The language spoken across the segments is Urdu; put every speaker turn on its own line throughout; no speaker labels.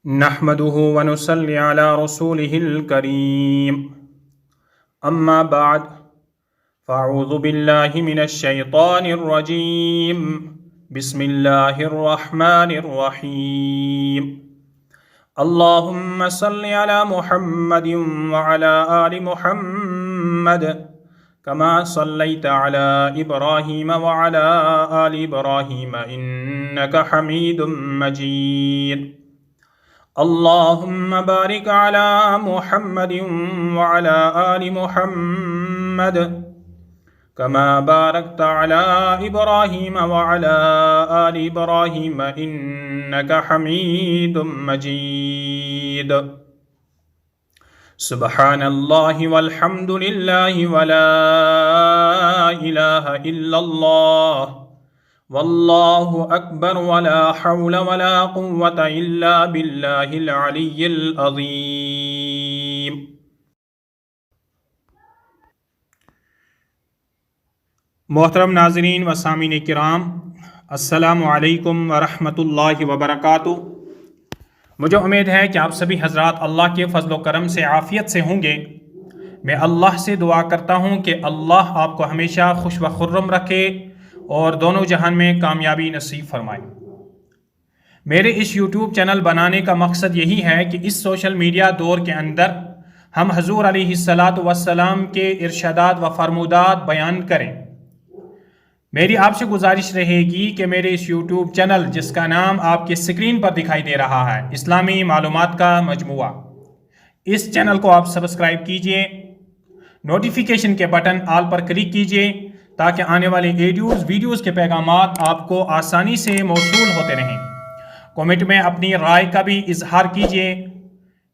نحمده ونصلي على رسوله الكريم أما بعد فأعوذ بالله من الشيطان الرجيم بسم الله الرحمن الرحيم اللهم صل على محمد وعلى آل محمد كما صليت على إبراهيم وعلى آل إبراهيم إنك حميد مجيد اللهم بارك على محمد وعلى آل محمد كما باركت على إبراهيم وعلى آل إبراهيم إنك حميد مجيد سبحان الله والحمد لله ولا إله إلا الله واللہ اکبر ولا حول ولا قوة الا باللہ العلی العظیم۔ محترم ناظرین و سامعین کرام، السلام علیکم ورحمۃ اللہ وبرکاتہ۔ مجھے امید ہے کہ آپ سبھی حضرات اللہ کے فضل و کرم سے عافیت سے ہوں گے۔ میں اللہ سے دعا کرتا ہوں کہ اللہ آپ کو ہمیشہ خوش و خرم رکھے اور دونوں جہان میں کامیابی نصیب فرمائے۔ میرے اس یوٹیوب چینل بنانے کا مقصد یہی ہے کہ اس سوشل میڈیا دور کے اندر ہم حضور علیہ الصلاۃ والسلام کے ارشادات و فرمودات بیان کریں۔ میری آپ سے گزارش رہے گی کہ میرے اس یوٹیوب چینل، جس کا نام آپ کے اسکرین پر دکھائی دے رہا ہے، اسلامی معلومات کا مجموعہ، اس چینل کو آپ سبسکرائب کیجئے، نوٹیفیکیشن کے بٹن آل پر کلک کیجئے تاکہ آنے والے ویڈیوز کے پیغامات آپ کو آسانی سے موصول ہوتے رہیں۔ کمنٹ میں اپنی رائے کا بھی اظہار کیجئے،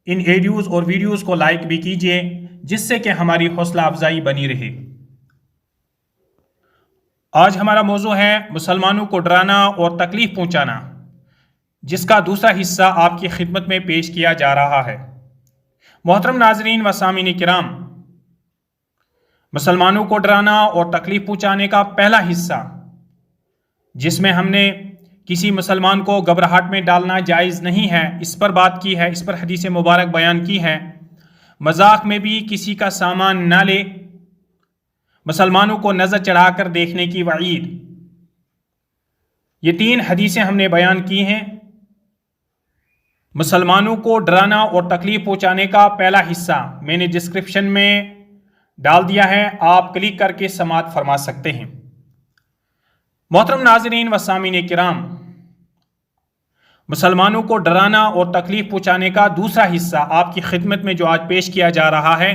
ان اور ویڈیوز کو لائک بھی کیجئے، جس سے کہ ہماری حوصلہ افزائی بنی رہے۔ آج ہمارا موضوع ہے مسلمانوں کو ڈرانا اور تکلیف پہنچانا، جس کا دوسرا حصہ آپ کی خدمت میں پیش کیا جا رہا ہے۔ محترم ناظرین و سامعین کرام، مسلمانوں کو ڈرانا اور تکلیف پہنچانے کا پہلا حصہ، جس میں ہم نے کسی مسلمان کو گھبراہٹ میں ڈالنا جائز نہیں ہے، اس پر بات کی ہے، اس پر حدیث مبارک بیان کی ہے۔ مذاق میں بھی کسی کا سامان نہ لے، مسلمانوں کو نظر چڑھا کر دیکھنے کی وعید، یہ 3 حدیثیں ہم نے بیان کی ہیں۔ مسلمانوں کو ڈرانا اور تکلیف پہنچانے کا پہلا حصہ میں نے ڈسکرپشن میں ڈال دیا ہے، آپ کلک کر کے سماعت فرما سکتے ہیں۔ محترم ناظرین و سامعین کرام، مسلمانوں کو ڈرانا اور تکلیف پہنچانے کا دوسرا حصہ آپ کی خدمت میں جو آج پیش کیا جا رہا ہے،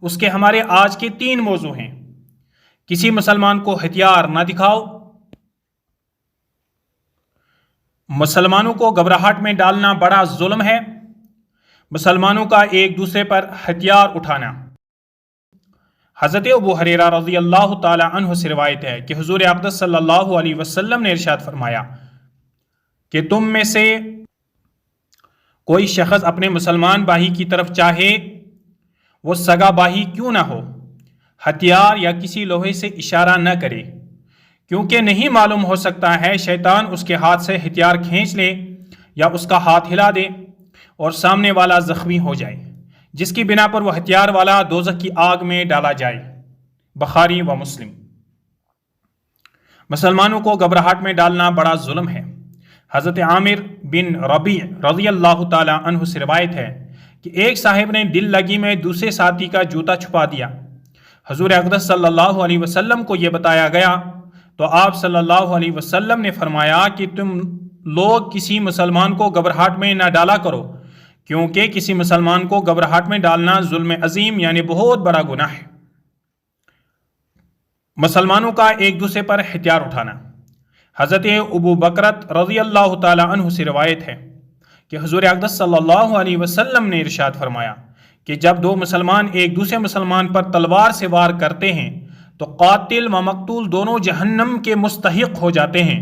اس کے ہمارے آج کے 3 موضوع ہیں۔ کسی مسلمان کو ہتھیار نہ دکھاؤ، مسلمانوں کو گھبراہٹ میں ڈالنا بڑا ظلم ہے، مسلمانوں کا ایک دوسرے پر ہتھیار اٹھانا۔ حضرت ابو ہریرہ رضی اللہ تعالی عنہ سے روایت ہے کہ حضور اقدس صلی اللہ علیہ وسلم نے ارشاد فرمایا کہ تم میں سے کوئی شخص اپنے مسلمان بھائی کی طرف چاہے وہ سگا بھائی کیوں نہ ہو، ہتھیار یا کسی لوہے سے اشارہ نہ کرے، کیونکہ نہیں معلوم ہو سکتا ہے شیطان اس کے ہاتھ سے ہتھیار کھینچ لے یا اس کا ہاتھ ہلا دے اور سامنے والا زخمی ہو جائے، جس کی بنا پر وہ ہتھیار والا دوزخ کی آگ میں ڈالا جائے۔ بخاری و مسلم۔ مسلمانوں کو گھبراہٹ میں ڈالنا بڑا ظلم ہے۔ حضرت عامر بن ربیع رضی اللہ تعالی عنہ سے روایت ہے کہ ایک صاحب نے دل لگی میں دوسرے ساتھی کا جوتا چھپا دیا۔ حضور اقدس صلی اللہ علیہ وسلم کو یہ بتایا گیا تو آپ صلی اللہ علیہ وسلم نے فرمایا کہ تم لوگ کسی مسلمان کو گھبراہٹ میں نہ ڈالا کرو، کیونکہ کسی مسلمان کو گھبراہٹ میں ڈالنا ظلم عظیم یعنی بہت بڑا گناہ ہے۔ مسلمانوں کا ایک دوسرے پر ہتھیار اٹھانا۔ حضرت ابو بکرۃ رضی اللہ تعالی عنہ سے روایت ہے کہ حضور اقدس صلی اللہ علیہ وسلم نے ارشاد فرمایا کہ جب 2 مسلمان ایک دوسرے مسلمان پر تلوار سے وار کرتے ہیں تو قاتل و مقتول دونوں جہنم کے مستحق ہو جاتے ہیں۔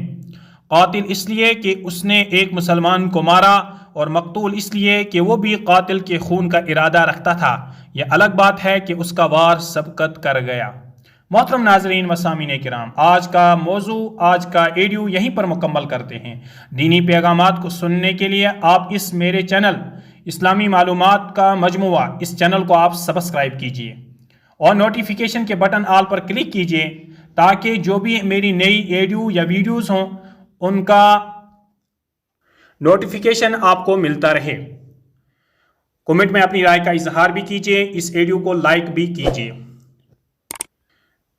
قاتل اس لیے کہ اس نے ایک مسلمان کو مارا اور مقتول اس لیے کہ وہ بھی قاتل کے خون کا ارادہ رکھتا تھا۔ یہ الگ بات ہے کہ اس کا وار سبقت کر گیا۔ محترم ناظرین و سامعین کرام، آج کا موضوع، آج کا ایڈیو یہیں پر مکمل کرتے ہیں۔ دینی پیغامات کو سننے کے لیے آپ اس میرے چینل اسلامی معلومات کا مجموعہ، اس چینل کو آپ سبسکرائب کیجئے اور نوٹیفیکیشن کے بٹن آل پر کلک کیجئے تاکہ جو بھی میری نئی ایڈیو یا ویڈیوز ہوں ان کا نوٹیفیکیشن آپ کو ملتا رہے۔ کمنٹ میں اپنی رائے کا اظہار بھی کیجئے، اس ایڈیو کو لائک بھی کیجئے۔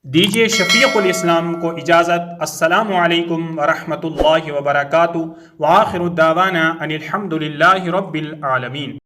دیجئے شفیق الاسلام کو اجازت۔ السلام علیکم ورحمۃ اللہ وبرکاتہ، وآخر دعوانا ان الحمد للہ رب العالمین۔